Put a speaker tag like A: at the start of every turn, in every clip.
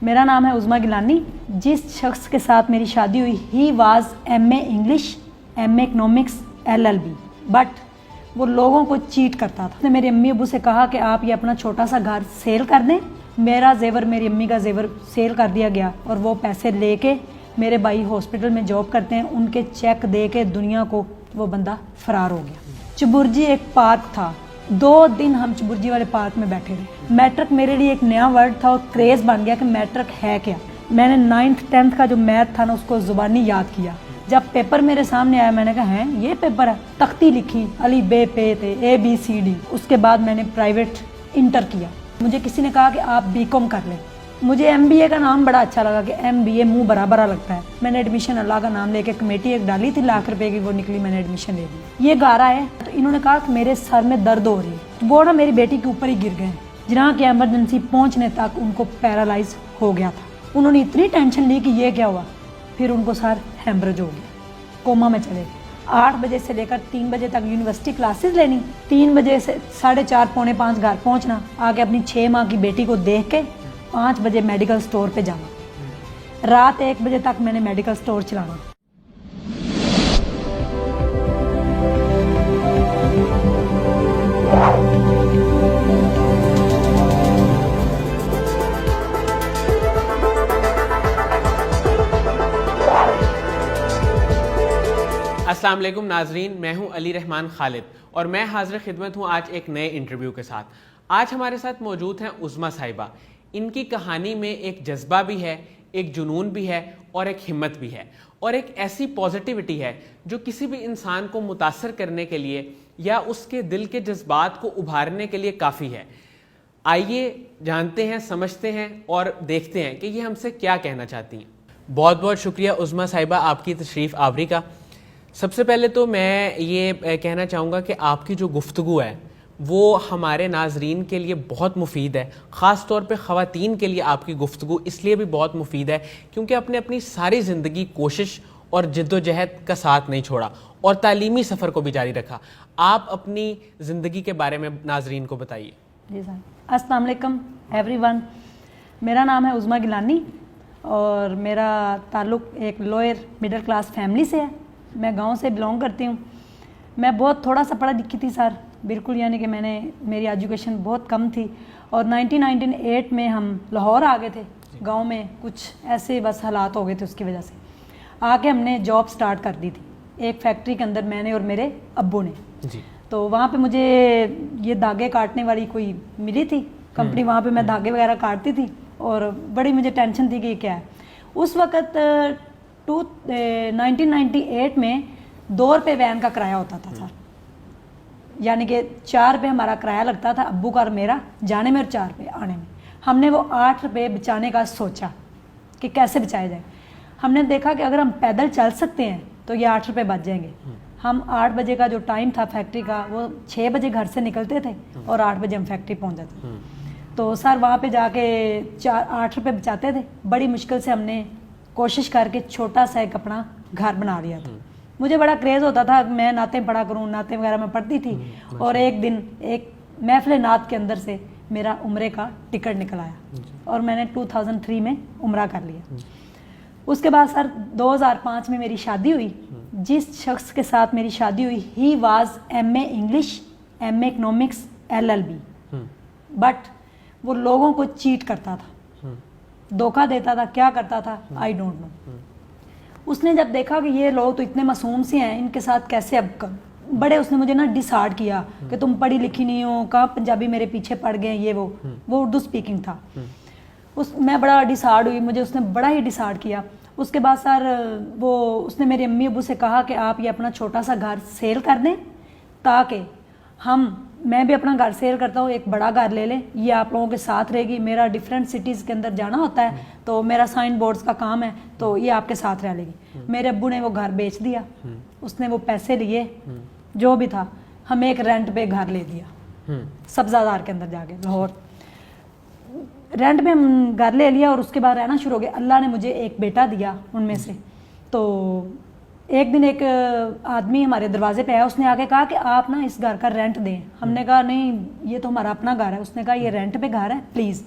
A: मेरा नाम है उज़मा गिलानी। जिस शख्स के साथ मेरी शादी हुई he was MA English, MA economics, LLB, but वो लोगों को चीट करता था। उसने मेरी अम्मी अबू से कहा कि आप ये अपना छोटा सा घर सेल कर दें। मेरा जेवर, मेरी अम्मी का जेवर सेल कर दिया गया और वो पैसे लेके, मेरे भाई हॉस्पिटल में जॉब करते हैं, उनके चेक दे के दुनिया को वो बंदा फरार हो गया। चुबुर्जी एक पार्क था, 2 दिन हम चुबुर्जी वाले पार्क में बैठे रहे। मैट्रिक मेरे लिए एक नया वर्ड था और क्रेज़ बन गया कि मैट्रिक है क्या। मैंने 9th 10th का जो मैथ था ना उसको ज़ुबानी याद किया। जब पेपर मेरे सामने आया मैंने कहा है ये पेपर है, तख्ती लिखी, अली बे पे थे, ABCD। उसके बाद मैंने प्राइवेट इंटर किया। मुझे किसी ने कहा कि आप BCom कर लें। मुझे MBA का नाम बड़ा अच्छा लगा कि MBA मुंह बड़ा बड़ा लगता है। मैंने एडमिशन अल्लाह का नाम लेके कमेटी एक डाली थी, लाख रुपए की, वो निकली, मैंने एडमिशन ले ली। ये गारा है तो इन्होंने कहा कि मेरे सर में दर्द हो रही है, तो वो ना मेरी बेटी के ऊपर ही गिर गए, जहाँ के एमरजेंसी पहुँचने तक उनको पैरालाइज हो गया था। उन्होंने इतनी टेंशन ली कि ये क्या हुआ, फिर उनको सर हेमरेज हो गया, कोमा में चले गए। 8 बजे से लेकर 3 बजे तक यूनिवर्सिटी क्लासेस लेनी, 3 बजे से 4:30 पौने 5 घर पहुंचना, आके अपनी 6 माह की बेटी को देख के 5 बजे मेडिकल स्टोर पे जाना, रात 1 बजे तक मैंने मेडिकल स्टोर चलाना।
B: अस्सलाम वालेकुम नाजरीन, मैं हूं अली रहमान खालिद और मैं हाजिर खिदमत हूं आज एक नए इंटरव्यू के साथ। आज हमारे साथ मौजूद हैं उज़मा साहिबा। इनकी कहानी में एक जज्बा भी है, एक जुनून भी है और एक हिम्मत भी है और एक ऐसी पॉजिटिविटी है जो किसी भी इंसान को मुतासर करने के लिए या उसके दिल के जज्बात को उभारने के लिए काफ़ी है। आइए जानते हैं, समझते हैं और देखते हैं कि ये हमसे क्या कहना चाहती हैं। बहुत बहुत शुक्रिया उज़मा साहिबा आपकी तशरीफ़ आवरी का। सबसे पहले तो मैं ये कहना चाहूँगा कि आपकी जो गुफ्तगू है वो हमारे नाजरीन के लिए बहुत मुफीद है। ख़ास तौर पे ख़वातीन के लिए आपकी गुफ्तगू इसलिए भी बहुत मुफीद है क्योंकि आपने अपनी सारी ज़िंदगी कोशिश और जद्दोजहद का साथ नहीं छोड़ा और तालीमी सफ़र को भी जारी रखा। आप अपनी ज़िंदगी के बारे में नाजरीन को बताइए।
A: जी सर, अस्सलाम वालेकुम एवरीवन। मेरा नाम है उज़मा गिलानी और मेरा ताल्लुक़ एक लोअर मिडिल क्लास फैमिली से है। मैं गांव से बिलोंग करती हूँ। मैं बहुत थोड़ा सा पढ़ा लिखी थी सर, बिल्कुल, यानी कि मेरी एजुकेशन बहुत कम थी और 1998 में हम लाहौर आ गए थे। गांव में कुछ ऐसे बस हालात हो गए थे, उसकी वजह से आके हमने जॉब स्टार्ट कर दी थी एक फैक्ट्री के अंदर, मैंने और मेरे अब्बू ने जी। तो वहाँ पे मुझे ये धागे काटने वाली कोई मिली थी कंपनी, वहाँ पे मैं धागे वगैरह काटती थी और बड़ी मुझे टेंशन थी कि ये क्या है। उस वक़्त 1998 में 2 रुपये वैन का किराया होता था सर, यानी कि 4 रुपये हमारा किराया लगता था अब्बू का और मेरा, जाने में और 4 रुपये आने में। हमने वो 8 रुपये बचाने का सोचा कि कैसे बचाया जाए। हमने देखा कि अगर हम पैदल चल सकते हैं तो ये 8 रुपये बच जाएंगे। हम 8 बजे का जो टाइम था फैक्ट्री का, वो 6 बजे घर से निकलते थे और 8 बजे हम फैक्ट्री पहुँच जाते। तो सर वहाँ पे जाके 8 रुपये बचाते थे। बड़ी मुश्किल से हमने कोशिश करके छोटा सा एक अपना घर बना लिया था। मुझे बड़ा क्रेज़ होता था, मैं नातें पढ़ा करूँ, नातें वगैरह मैं पढ़ती थी। और एक दिन एक महफिल नात के अंदर से मेरा उम्रे का टिकट निकल आया और मैंने 2003 में उम्रा कर लिया। उसके बाद सर 2005 में मेरी शादी हुई। जिस शख्स के साथ मेरी शादी हुई he was MA English, MA economics, LLB, but वो लोगों को चीट करता था, धोखा देता था, क्या करता था आई डोंट नो। उसने जब देखा कि ये लोग तो इतने मासूम से हैं, इनके साथ कैसे अब बड़े, उसने मुझे ना डिसार्ड किया कि तुम पढ़ी लिखी नहीं हो, कहाँ पंजाबी मेरे पीछे पड़ गए, ये वो उर्दू स्पीकिंग था। मैं बड़ा डिसार्ड हुई, मुझे उसने बड़ा ही डिसार्ड किया। उसके बाद सर उसने मेरे अम्मी अबू से कहा कि आप ये अपना छोटा सा घर सेल कर दें ताकि मैं भी अपना घर सेल करता हूँ, एक बड़ा घर ले लें, ये आप लोगों के साथ रहेगी। मेरा डिफरेंट सिटीज़ के अंदर जाना होता है तो मेरा साइन बोर्ड्स का काम है, तो ये आपके साथ रह लेगी। मेरे अब्बू ने वो घर बेच दिया, उसने वो पैसे लिए जो भी था, हमें एक रेंट पे घर ले दिया सब्ज़ादार के अंदर जाके लाहौर। रेंट पे हम घर ले लिया और उसके बाद रहना शुरू हो गया। अल्लाह ने मुझे एक बेटा दिया उनमें से। तो एक दिन एक आदमी हमारे दरवाजे पे आया, उसने आके कहा कि आप ना इस घर का रेंट दें। हमने कहा नहीं, ये तो हमारा अपना घर है। उसने कहा ये रेंट पे घर है, प्लीज़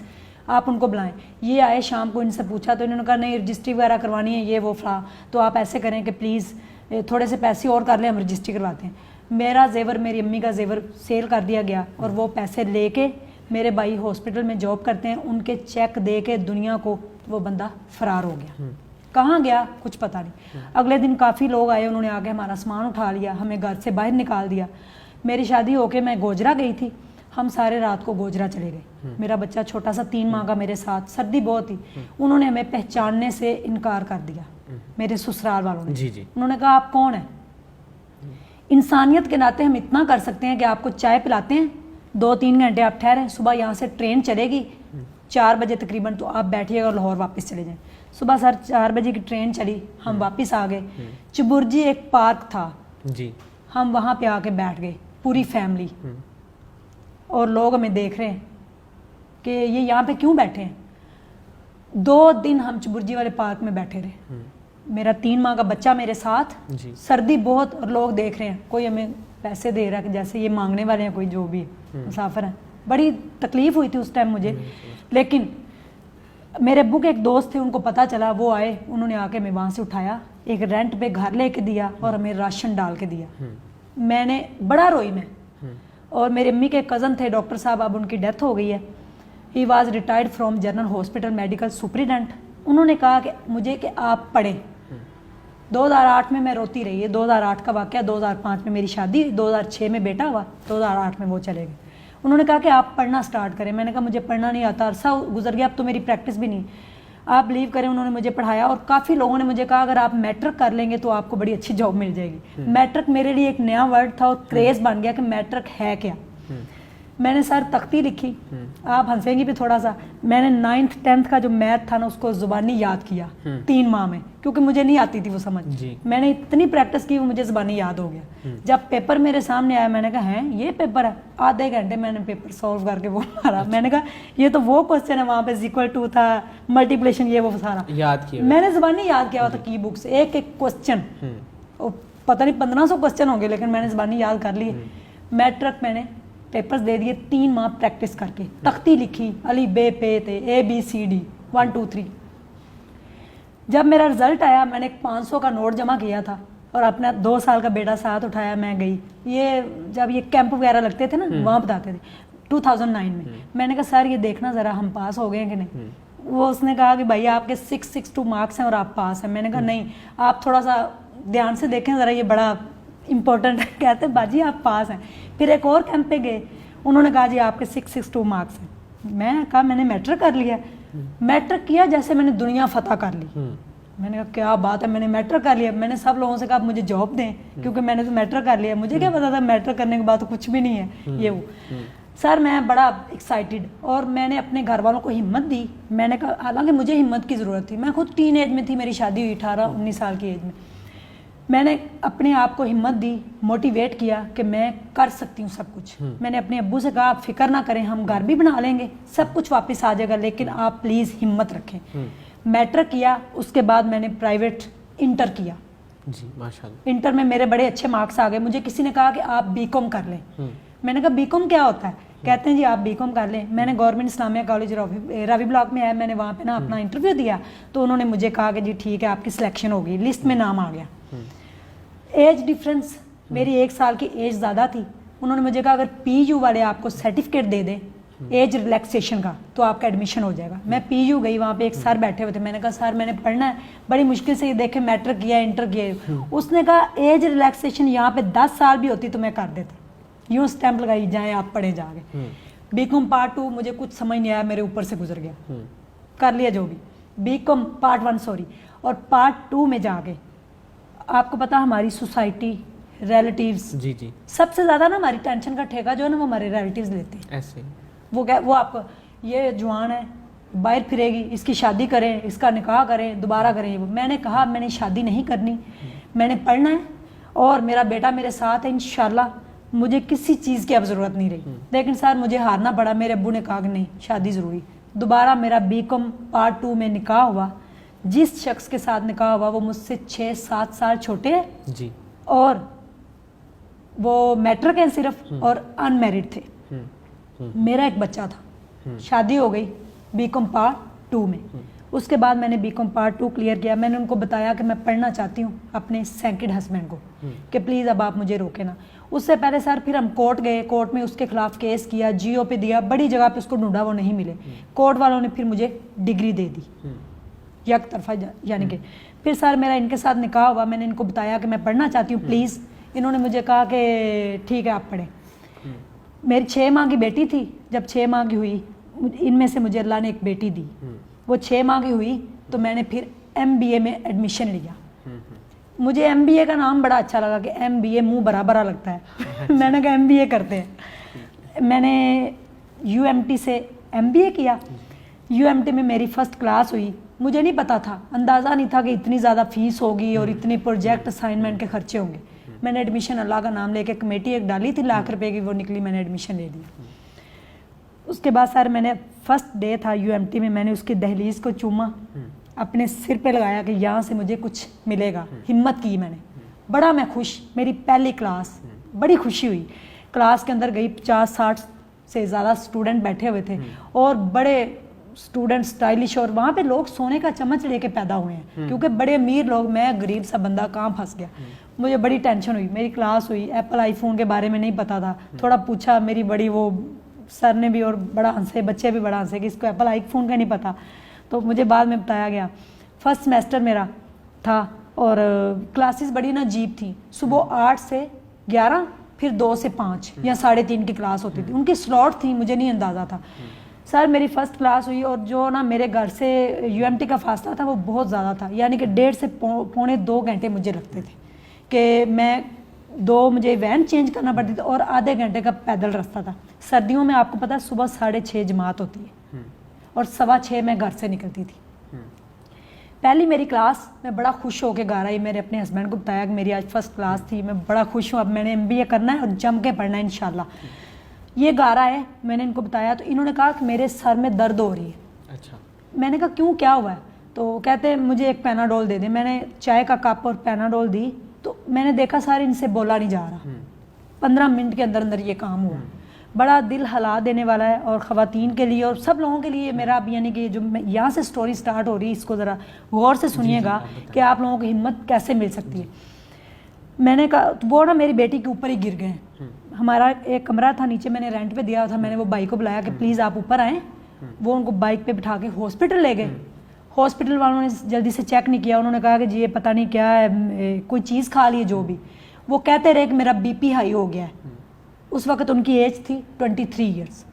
A: आप उनको बुलाएं। ये आए शाम को, इनसे पूछा तो इन्होंने कहा नहीं रजिस्ट्री वगैरह करवानी है, ये वो फला, तो आप ऐसे करें कि प्लीज़ थोड़े से पैसे और कर लें, हम रजिस्ट्री करवाते हैं। मेरा जेवर, मेरी अम्मी का जेवर सेल कर दिया गया और वो पैसे लेके, मेरे भाई हॉस्पिटल में जॉब करते हैं, उनके चेक दे के दुनिया को वो बंदा फरार हो गया। कहाँ गया कुछ पता नहीं। अगले दिन काफ़ी लोग आए, उन्होंने आके हमारा सामान उठा लिया, हमें घर से बाहर निकाल दिया। मेरी शादी होके मैं गोजरा गई थी, हम सारे रात को गोजरा चले गए। मेरा बच्चा छोटा सा 3 माह का मेरे साथ, सर्दी बहुत थी। उन्होंने हमें पहचानने से इनकार कर दिया, मेरे ससुराल वालों ने।
B: जी जी।
A: उन्होंने कहा आप कौन हैं? इंसानियत के नाते हम इतना कर सकते हैं कि आपको चाय पिलाते हैं, 2-3 घंटे आप ठहरें, सुबह यहाँ से ट्रेन चलेगी 4 बजे तकरीबन, तो आप बैठिएगा और लाहौर वापस चले जाएं। सुबह सर 4 बजे की ट्रेन चली, हम वापस आ गए। चुबुर्जी एक पार्क था
B: जी,
A: हम वहाँ पे आके बैठ गए पूरी फैमिली, और लोग हमें देख रहे हैं कि ये यहाँ पे क्यों बैठे हैं। 2 दिन हम चुबुर्जी वाले पार्क में बैठे रहे, मेरा 3 माह का बच्चा मेरे साथ,
B: जी।
A: सर्दी बहुत, और लोग देख रहे हैं, कोई हमें पैसे दे रहा है कि जैसे ये मांगने वाले हैं, कोई जो भी मुसाफिर हैं। बड़ी तकलीफ हुई थी उस टाइम मुझे, लेकिन मेरे अब्बू के एक दोस्त थे, उनको पता चला, वो आए, उन्होंने आके हमें वहाँ से उठाया, एक रेंट पे घर लेके दिया और हमें राशन डाल के दिया। मैंने बड़ा रोई मैं। और मेरी अम्मी के कज़न थे डॉक्टर साहब, अब उनकी डेथ हो गई है, he was retired from general hospital medical superintendent. उन्होंने कहा कि मुझे कि आप पढ़ें। 2008 में मैं रोती रही है, 2008 का वाक़या, 2005 में मेरी शादी, 2006 में बेटा हुआ, 2008 में वो चले गए। उन्होंने कहा कि आप पढ़ना स्टार्ट करें। मैंने कहा मुझे पढ़ना नहीं आता, अरसा गुजर गया, अब तो मेरी प्रैक्टिस भी नहीं। आप बिलीव करें, उन्होंने मुझे पढ़ाया और काफ़ी लोगों ने मुझे कहा अगर आप मैट्रिक कर लेंगे तो आपको बड़ी अच्छी जॉब मिल जाएगी। मैट्रिक मेरे लिए एक नया वर्ड था और क्रेज़ बन गया कि मैट्रिक है क्या। मैंने सर तख्ती लिखी, आप हंसेंगी भी थोड़ा सा, मैंने 9th 10th का जो मैथ था ना उसको ज़ुबानी याद किया 3 माह में, क्योंकि मुझे नहीं आती थी वो समझ। मैंने इतनी प्रैक्टिस की वो मुझे ज़ुबानी याद हो गया। जब पेपर मेरे सामने आया मैंने कहा है ये पेपर है, आधे घंटे मैंने पेपर सॉल्व करके वो मारा। मैंने कहा ये तो वो क्वेश्चन है, वहाँ पे इक्वल टू था, मल्टीप्लिकेशन, ये वो सारा
B: याद किया।
A: मैंने ज़ुबानी याद किया हुआ था की बुक से, एक एक क्वेश्चन, पता नहीं 1500 क्वेश्चन होंगे, लेकिन मैंने ज़ुबानी याद कर ली। मैट्रिक मैंने पेपर्स दे दिए 3 माह प्रैक्टिस करके, तख्ती लिखी, अली बे पे थे, ABCD 1 2 3। जब मेरा रिजल्ट आया मैंने एक 500 का नोट जमा किया था और अपना 2 साल का बेटा साथ उठाया, मैं गई। ये जब ये कैंप वगैरह लगते थे ना, वहाँ बताते थे 2009 में। मैंने कहा सर ये देखना ज़रा हम पास हो गए हैं कि नहीं। वो उसने कहा कि भाई आपके 662 मार्क्स हैं और आप पास हैं। मैंने कहा नहीं, आप थोड़ा सा ध्यान से देखें ज़रा, ये बड़ा इम्पोर्टेंट है। कहते बाजी आप पास हैं। फिर एक और कैंप पे गए, उन्होंने कहा जी आपके 662 मार्क्स हैं। मैं कहा मैंने मैट्रिक कर लिया। मैट्रिक किया जैसे मैंने दुनिया फतह कर ली। मैंने कहा क्या बात है, मैंने मैट्रिक कर लिया। मैंने सब लोगों से कहा मुझे जॉब दें, क्योंकि मैंने तो मैट्रिक कर लिया, मुझे क्या पता था मैट्रिक करने के बाद तो कुछ भी नहीं है ये वो। सर मैं बड़ा एक्साइटेड, और मैंने अपने घर वालों को हिम्मत दी। मैंने कहा, हालांकि मुझे हिम्मत की ज़रूरत थी, मैं खुद टीन एज में थी, मेरी शादी हुई 18-19 साल की एज में। मैंने अपने आप को हिम्मत दी, मोटिवेट किया कि मैं कर सकती हूँ सब कुछ। मैंने अपने अब्बू से कहा आप फिक्र ना करें, हम घर भी बना लेंगे, सब कुछ वापस आ जाएगा, लेकिन आप प्लीज़ हिम्मत रखें। मैट्रिक किया, उसके बाद मैंने प्राइवेट इंटर किया
B: जी, माशाल्लाह।
A: इंटर में मेरे बड़े अच्छे मार्क्स आ गए। मुझे किसी ने कहा कि आप बीकॉम कर लें। मैंने कहा बीकॉम क्या होता है? कहते हैं जी आप बीकॉम कर लें। मैंने government Islamia college Ravi block में आया, मैंने वहाँ पे ना अपना इंटरव्यू दिया, तो उन्होंने मुझे कहा कि जी ठीक है आपकी सिलेक्शन होगी, लिस्ट में नाम आ गया। एज डिफरेंस, मेरी 1 साल की एज ज़्यादा थी। उन्होंने मुझे कहा अगर PU वाले आपको सर्टिफिकेट दे दें एज रिलैक्सेशन का तो आपका एडमिशन हो जाएगा। मैं PU गई, वहाँ पे एक सर बैठे हुए थे। मैंने कहा सर मैंने पढ़ना है, बड़ी मुश्किल से ये देखे मैट्रिक किया, इंटर किया। उसने कहा एज रिलैक्सेशन यहाँ पे 10 साल भी होती तो मैं कर देता, यूँ स्टैंप लगाई जाए आप पढ़े जाके। बीकॉम पार्ट 2 मुझे कुछ समझ नहीं आया, मेरे ऊपर से गुजर गया, कर लिया जो भी। बीकॉम पार्ट 1 सॉरी, और पार्ट 2 में जाके आपको पता हमारी सोसाइटी, रिलेटिव्स,
B: जी जी,
A: सबसे ज़्यादा ना हमारी टेंशन का ठेका जो है ना वो हमारे रिलेटिव्स लेते हैं।
B: ऐसे
A: वो आपको ये जवान है, बाहर फिरेगी, इसकी शादी करें, इसका निकाह करें, दोबारा करें। वो मैंने कहा मैंने शादी नहीं करनी, मैंने पढ़ना है और मेरा बेटा मेरे साथ है इंशाल्लाह, मुझे किसी चीज़ की अब ज़रूरत नहीं रही। लेकिन सर मुझे हारना पड़ा, मेरे अब्बू ने कहा कि नहीं शादी ज़रूरी। दोबारा मेरा बीकॉम पार्ट 2 में निकाह हुआ। जिस शख्स के साथ निकाह हुआ वो मुझसे 6-7 साल छोटे हैं
B: जी,
A: और वो मैट्रिक हैं सिर्फ और अनमैरिड थे। मेरा एक बच्चा था, शादी हो गई, बीकॉम पार्ट 2 में। उसके बाद मैंने बीकॉम पार्ट 2 क्लियर किया। मैंने उनको बताया कि मैं पढ़ना चाहती हूँ अपने सेकंड हस्बैंड को, कि प्लीज़ अब आप मुझे रोके ना। उससे पहले सर फिर हम कोर्ट गए, कोर्ट में उसके खिलाफ केस किया, GO पे दिया, बड़ी जगह पे उसको ढूंढा, वो नहीं मिले। कोर्ट वालों ने फिर मुझे डिग्री दे दी एक तरफा, यानी कि फिर सर मेरा इनके साथ निकाह हुआ। मैंने इनको बताया कि मैं पढ़ना चाहती हूँ प्लीज़। इन्होंने मुझे कहा कि ठीक है आप पढ़ें। मेरी 6 माह की बेटी थी। जब 6 माह की हुई, इनमें से मुझे अल्लाह ने एक बेटी दी। वो 6 माह की हुई तो मैंने फिर MBA में एडमिशन लिया। मुझे MBA का नाम बड़ा अच्छा लगा कि MBA मुंह बड़ा बड़ा लगता है। मैंने कहा MBA करते हैं। मैंने UMT से MBA किया। UMT में मेरी फर्स्ट क्लास हुई। मुझे नहीं पता था, अंदाज़ा नहीं था कि इतनी ज़्यादा फीस होगी और इतने प्रोजेक्ट असाइनमेंट के खर्चे होंगे। मैंने एडमिशन अल्लाह का नाम लेके कमेटी एक डाली थी लाख रुपए की, वो निकली, मैंने एडमिशन ले लिया। उसके बाद सर मैंने फर्स्ट डे था UMT में, मैंने उसकी दहलीज को चूमा, अपने सिर पे लगाया कि यहाँ से मुझे कुछ मिलेगा। हिम्मत की मैंने, बड़ा मैं खुश। मेरी पहली क्लास, बड़ी खुशी हुई। क्लास के अंदर गई, 50-60 से ज़्यादा स्टूडेंट बैठे हुए थे और बड़े स्टूडेंट स्टाइलिश, और वहाँ पे लोग सोने का चम्मच लेके पैदा हुए हैं, क्योंकि बड़े अमीर लोग, मैं गरीब सा बंदा कहाँ फंस गया। मुझे बड़ी टेंशन हुई। मेरी क्लास हुई, एप्पल आईफोन के बारे में नहीं पता था, थोड़ा पूछा, मेरी बड़ी वो सर ने भी और बड़ा हंसे, बच्चे भी बड़ा हंसे कि इसको एप्पल आईफोन का नहीं पता। तो मुझे बाद में बताया गया। फर्स्ट सेमेस्टर मेरा था और क्लासेस बड़ी ना अजीब थी। सुबह 8 से 11, फिर 2 से 5 या 3:30 की क्लास होती थी। उनकी स्लॉट थी, मुझे नहीं अंदाज़ा था। सर मेरी फर्स्ट क्लास हुई और जो ना मेरे घर से UMT का फासला था वो बहुत ज़्यादा था, यानी कि 1.5 से पौने 2 घंटे मुझे लगते थे कि मैं मुझे वैन चेंज करना पड़ती थी और आधे घंटे का पैदल रास्ता था। सर्दियों में आपको पता है सुबह 6:30 जमात होती है और 6:15 मैं घर से निकलती थी। पहली मेरी क्लास मैं बड़ा खुश होकर घर आई। मेरे अपने हस्बैंड को बताया कि मेरी आज फर्स्ट क्लास थी, मैं बड़ा खुश हूँ, अब मैंने MBA करना है और जम के पढ़ना है इंशाल्लाह। ये गारा है, मैंने इनको बताया तो इन्होंने कहा कि मेरे सर में दर्द हो रही है। अच्छा। मैंने कहा क्यों, क्या हुआ है? तो कहते हैं मुझे एक पैनाडोल दे दे। मैंने चाय का कप और पैनाडोल दी तो मैंने देखा सर इनसे बोला नहीं जा रहा। 15 मिनट के अंदर अंदर ये काम हुआ। बड़ा दिल हिला देने वाला है और ख़वातीन के लिए और सब लोगों के लिए मेरा अब, यानी कि जो यहाँ से स्टोरी स्टार्ट हो रही है, इसको ज़रा गौर से सुनिएगा कि आप लोगों को हिम्मत कैसे मिल सकती है। मैंने कहा वो ना मेरी बेटी के ऊपर ही गिर गए। हमारा एक कमरा था नीचे, मैंने रेंट पे दिया था। मैंने वो भाई को बुलाया कि प्लीज़ आप ऊपर आएँ। वो उनको बाइक पे बिठा के हॉस्पिटल ले गए। हॉस्पिटल वालों ने जल्दी से चेक नहीं किया। उन्होंने कहा कि जी ये पता नहीं क्या है, कोई चीज़ खा ली है जो भी। वो कहते रहे कि मेरा BP हाई हो गया है। उस वक्त उनकी एज थी 23 ईयर्स।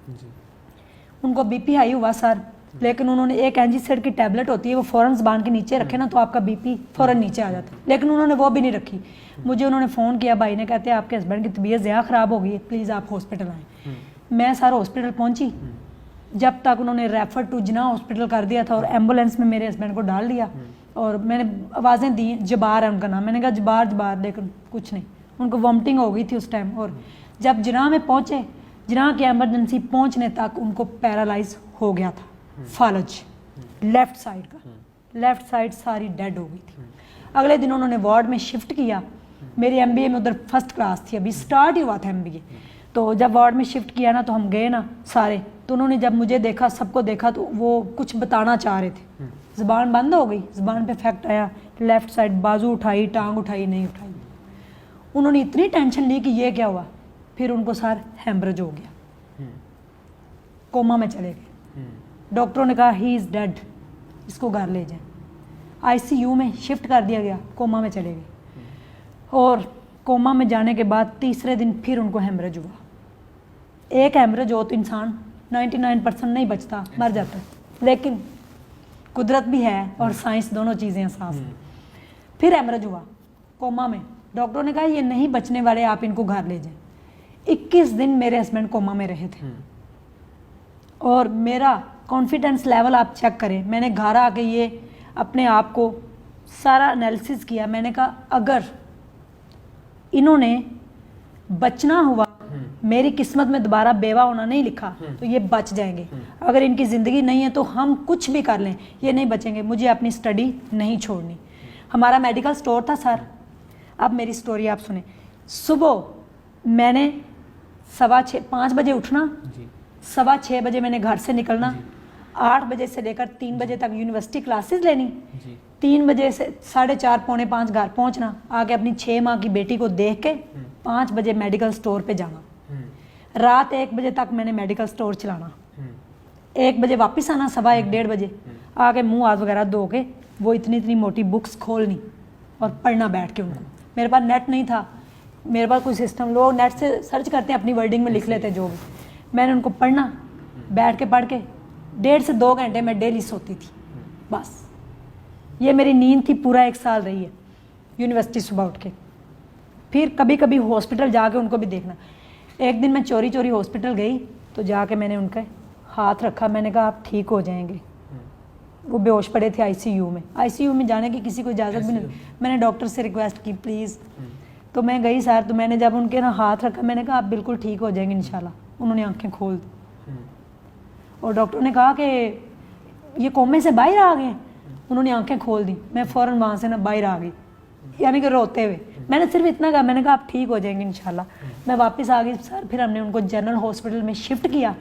A: उनको BP हाई हुआ सर, लेकिन उन्होंने एक एंजीसाइड की टैबलेट होती है, वो फ़ौरन ज़बान के नीचे रखे ना तो आपका BP फ़ौरन नीचे आ जाता है, लेकिन उन्होंने वो भी नहीं रखी। मुझे उन्होंने फ़ोन किया, भाई ने, कहते हैं आपके हस्बैंड की तबीयत ज़्यादा ख़राब हो गई है, प्लीज़ आप हॉस्पिटल आएँ। मैं सर हॉस्पिटल पहुँची। जब तक उन्होंने रेफ़र टू जिना हॉस्पिटल कर दिया था और एम्बुलेंस में मेरे हस्बैंड को डाल दिया और मैंने आवाज़ें दी, जबार है उनका नाम। मैंने कहा जबार, लेकिन कुछ नहीं, उनको वॉमिटिंग हो गई थी उस टाइम। और जब जिना में पहुँचे, जिना की एमरजेंसी पहुँचने तक उनको पैरालाइज हो गया था, फालज लेफ़्ट साइड का, लेफ़्ट साइड सारी डेड हो गई थी। अगले दिन उन्होंने वार्ड में शिफ्ट किया। मेरी MBA में उधर फर्स्ट क्लास थी, अभी स्टार्ट ही हुआ था MBA। तो जब वार्ड में शिफ्ट किया ना तो हम गए ना सारे, तो उन्होंने जब मुझे देखा, सबको देखा, तो वो कुछ बताना चाह रहे थे। ज़बान बंद हो गई, ज़बान पे इफेक्ट आया, लेफ़्ट साइड बाजू उठाई, टांग उठाई, नहीं उठाई। उन्होंने इतनी टेंशन ली कि ये क्या हुआ। फिर उनको सर हेमरेज हो गया, कोमा में चले गए। डॉक्टरों ने कहा ही इज़ डेड, इसको घर ले जाए। ICU में शिफ्ट कर दिया गया, कोमा में चले गए। और कोमा में जाने के बाद तीसरे दिन फिर उनको हेमरेज हुआ। एक हेमरेज हो तो इंसान 99% नहीं बचता, मर जाता है, लेकिन कुदरत भी है और साइंस, दोनों चीज़ें साफ हैं। फिर हेमरेज हुआ कोमा में। डॉक्टरों ने कहा ये नहीं बचने वाले, आप इनको घर ले जाएं। 21 दिन मेरे हस्बैंड कोमा में रहे थे और मेरा कॉन्फिडेंस लेवल आप चेक करें। मैंने घर आके ये अपने आप को सारा एनालिसिस किया। मैंने कहा अगर इन्होंने बचना हुआ, मेरी किस्मत में दोबारा बेवा होना नहीं लिखा, तो ये बच जाएंगे। अगर इनकी ज़िंदगी नहीं है तो हम कुछ भी कर लें, ये नहीं बचेंगे। मुझे अपनी स्टडी नहीं छोड़नी। हमारा मेडिकल स्टोर था सर। अब मेरी स्टोरी आप सुने। सुबह मैंने 5:15 बजे उठना, 6:15 बजे मैंने घर से निकलना, 8 बजे से लेकर 3 बजे तक यूनिवर्सिटी क्लासेस लेनी,
B: जी
A: 3 बजे से 4:30 पौने 5 घर पहुंचना, आके अपनी 6 माह की बेटी को देख के 5 बजे मेडिकल स्टोर पे जाना, रात 1 बजे तक मैंने मेडिकल स्टोर चलाना, 1 बजे वापस आना, 1:15 बजे आके मुंह हाथ वगैरह धो के वो इतनी मोटी बुक्स खोलनी और पढ़ना बैठ के उनको। मेरे पास नेट नहीं था, मेरे पास कोई सिस्टम, लोग नेट से सर्च करते हैं अपनी वर्डिंग में लिख लेते जो भी, मैंने उनको पढ़ना बैठ के, पढ़ के 1.5 से 2 घंटे मैं डेली सोती थी बस। ये मेरी नींद थी, पूरा 1 साल रही है यूनिवर्सिटी सुबह उठ के। फिर कभी कभी हॉस्पिटल जाके उनको भी देखना। एक दिन मैं चोरी चोरी हॉस्पिटल गई तो जाके मैंने उनके हाथ रखा, मैंने कहा आप ठीक हो जाएंगे। वो बेहोश पड़े थे आईसीयू में, आईसीयू में जाने की किसी को इजाज़त भी नहीं। मैंने डॉक्टर से रिक्वेस्ट की प्लीज़, तो मैं गई सर, तो मैंने जब उनके ना हाथ रखा, मैंने कहा आप बिल्कुल ठीक हो जाएंगे इंशाल्लाह। उन्होंने आंखें खोल दी और डॉक्टर ने कहा कि ये कोमे से बाहर आ गए। उन्होंने आंखें खोल दी, मैं फ़ौरन वहाँ से ना बाहर आ गई, यानी कि रोते हुए। मैंने सिर्फ इतना कहा, मैंने कहा आप ठीक हो जाएंगे इंशाल्लाह। मैं वापस आ गई सर, फिर हमने उनको जनरल हॉस्पिटल में शिफ्ट किया।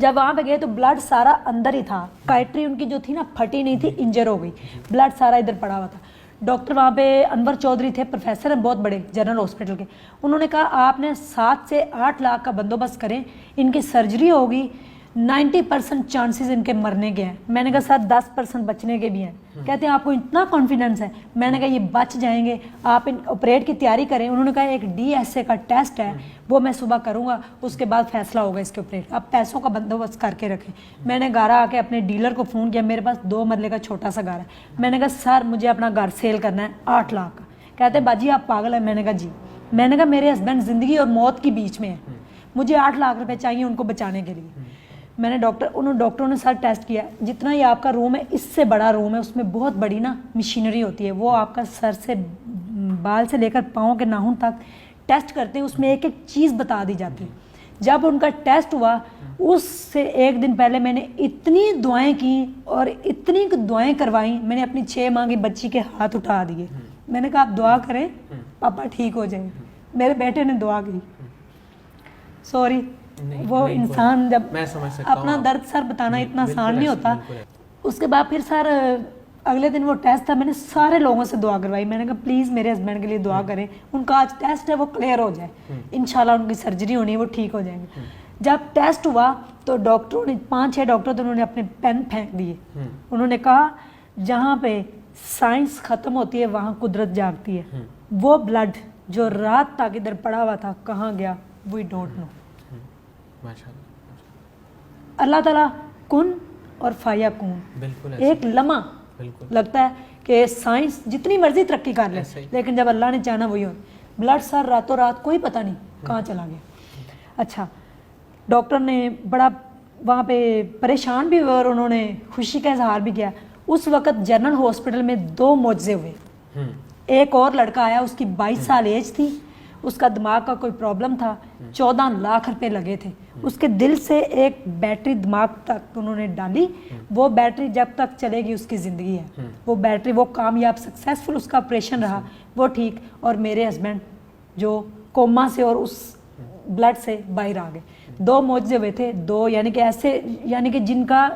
A: जब वहाँ पे गए तो ब्लड सारा अंदर ही था, काइट्री उनकी जो थी ना फटी नहीं थी, इंजर हो गई, ब्लड सारा इधर पड़ा हुआ था। डॉक्टर वहाँ पे अनवर चौधरी थे, प्रोफेसर हैं बहुत बड़े जनरल हॉस्पिटल के। उन्होंने कहा आपने 7 से 8 लाख का बंदोबस्त करें, इनकी सर्जरी होगी, 90% चांसेस इनके मरने के हैं। मैंने कहा सर 10% बचने के भी हैं। कहते हैं आपको इतना कॉन्फिडेंस है? मैंने कहा ये बच जाएंगे, आप इन ऑपरेट की तैयारी करें। उन्होंने कहा एक DSA का टेस्ट है, वो मैं सुबह करूँगा, उसके बाद फैसला होगा इसके ऑपरेट, आप पैसों का बंदोबस्त करके रखें। मैंने घर आके अपने डीलर को फ़ोन किया, मेरे पास 2 मरले का छोटा सा घर है। मैंने कहा सर मुझे अपना घर सेल करना है 8 लाख का। कहते बाजी आप पागल हैं? मैंने कहा जी। मैंने कहा मेरे हस्बैंड ज़िंदगी और मौत के बीच में है, मुझे 8 लाख रुपये चाहिए उनको बचाने के लिए। मैंने डॉक्टरों ने सर टेस्ट किया, जितना ही आपका रूम है इससे बड़ा रूम है, उसमें बहुत बड़ी ना मशीनरी होती है, वो आपका सर से बाल से लेकर पाँव के नाखून तक टेस्ट करते हैं, उसमें एक एक चीज़ बता दी जाती है। जब उनका टेस्ट हुआ उससे 1 दिन पहले मैंने इतनी दुआएं की और इतनी दुआएं करवाई, मैंने अपनी 6 माह की बच्ची के हाथ उठा दिए। मैंने कहा आप दुआ करें पापा ठीक हो जाएंगे। मेरे बेटे ने दुआ की। सॉरी वो इंसान जब
B: मैं समझ सकता
A: अपना दर्द सर बताना इतना आसान नहीं होता। उसके बाद फिर सर अगले दिन वो टेस्ट था, मैंने सारे लोगों से दुआ करवाई। मैंने कहा प्लीज़ मेरे हस्बैंड के लिए दुआ करें, उनका आज टेस्ट है वो क्लियर हो जाए, इंशाल्लाह उनकी सर्जरी होनी है, वो ठीक हो जाएंगे। जब टेस्ट हुआ तो डॉक्टरों ने 5-6 डॉक्टर तो उन्होंने अपने पेन फेंक दिए। उन्होंने कहा जहाँ पे साइंस ख़त्म होती है वहाँ कुदरत जागती है। वो ब्लड जो रात तक इधर पड़ा हुआ था कहाँ गया वी डोंट नो। अल्लाह ताला कुन और फाया कून,
B: बिल्कुल
A: एक लम्हा लगता है कि साइंस जितनी मर्जी तरक्की कर ले, लेकिन जब अल्लाह ने चाहना वही हो। ब्लड सर रातों रात कोई पता नहीं कहाँ चला गया। अच्छा, डॉक्टर ने बड़ा वहाँ पे परेशान भी हुए और उन्होंने खुशी का इजहार भी किया। उस वक़्त जनरल हॉस्पिटल में 2 मौजज़े हुए। एक और लड़का आया, उसकी 22 साल एज थी, उसका दिमाग का कोई प्रॉब्लम था, 14 लाख रुपए लगे थे। उसके दिल से एक बैटरी दिमाग तक उन्होंने डाली, वो बैटरी जब तक चलेगी उसकी ज़िंदगी है। वो बैटरी वो कामयाब सक्सेसफुल, उसका ऑपरेशन रहा, वो ठीक। और मेरे हस्बैंड जो कोमा से और उस ब्लड से बाहर आ गए। 2 मौजज़े हुए थे, 2 यानी कि ऐसे, यानी कि जिनका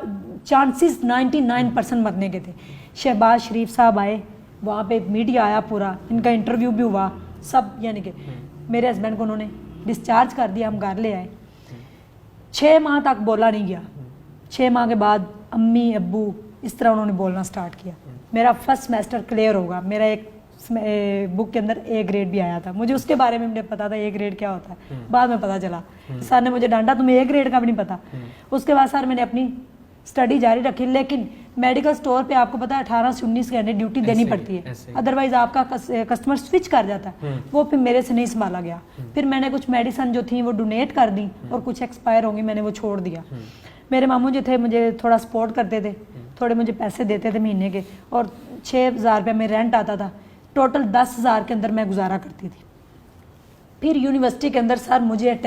A: चांसेस 99% मरने के थे। शहबाज शरीफ साहब आए, वहाँ पे मीडिया आया पूरा, इनका इंटरव्यू भी हुआ सब, यानी कि मेरे हस्बैंड को उन्होंने डिस्चार्ज कर दिया, हम घर ले आए। 6 माह तक बोला नहीं गया। 6 माह के बाद अम्मी अब्बू इस तरह उन्होंने बोलना स्टार्ट किया। मेरा फर्स्ट सेमेस्टर क्लियर होगा, मेरा एक बुक के अंदर A ग्रेड भी आया था। मुझे उसके बारे में मुझे पता था A ग्रेड क्या होता है, बाद में पता चला। सर ने मुझे डांटा, तुम्हें A ग्रेड का भी नहीं पता। उसके बाद सर मैंने अपनी स्टडी जारी रखी, लेकिन मेडिकल स्टोर पे आपको पता है 18 से 19 घंटे ड्यूटी देनी पड़ती है, अदरवाइज आपका कस्टमर स्विच कर जाता है। वो फिर मेरे से नहीं संभाला गया। फिर मैंने कुछ मेडिसिन जो थी वो डोनेट कर दी और कुछ एक्सपायर होंगी, मैंने वो छोड़ दिया। मेरे मामू जो थे मुझे थोड़ा सपोर्ट करते थे, थोड़े मुझे पैसे देते थे महीने के, और 6,000 रुपये में रेंट आता था। टोटल 10,000 के अंदर मैं गुजारा करती थी। फिर यूनिवर्सिटी के अंदर सर मुझे अटैक